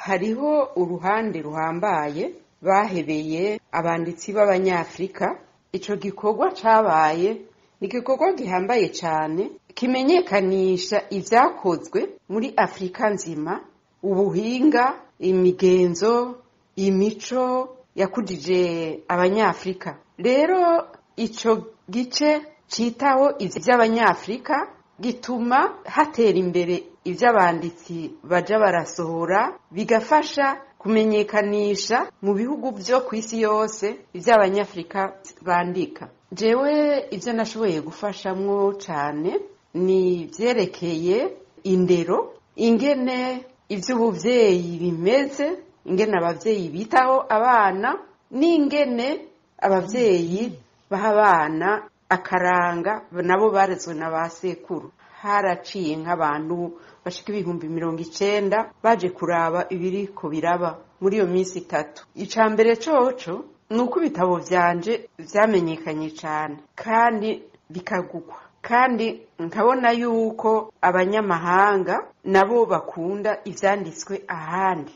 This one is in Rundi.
hariho uruhande ruhambaye bahebeye abanditsi b'abanyafrika. Ico gikorwa cabaye ni igikorwa gihambaye cyane kimenyekanisha ivyakozwe muri Afrika nzima, ubuhinga, imigenzo, imico yakujije abanyafrika. Rero ico gice citaho ivy'abanyafrika gituma hatera imbere ivy'abanditsi baja barasohora, bigafasha kumenyekanisha mu bihugu vyo kw'isi yose ivy'abanyafrika bandika. Jewe ivyo nashoboye gufashamwo cane ni vyerekeye indero, ingene ivy'ubuvyeyi bimeze, ingene abavyeyi bitaho abana, n'ingene abavyeyi baha abana akaranga nabo barezwe na ba sekuru. Haraciye nk'abantu bashika 90,000 baje kuraba ibiriko biraba muri iyo minsi 3. Icambere coco nuko ibitabo vyanje vyamenyekanye cyane kandi bikagukwa, kandi nkabona yuko abanyamahanga nabo bakunda ivyanditswe ahandi.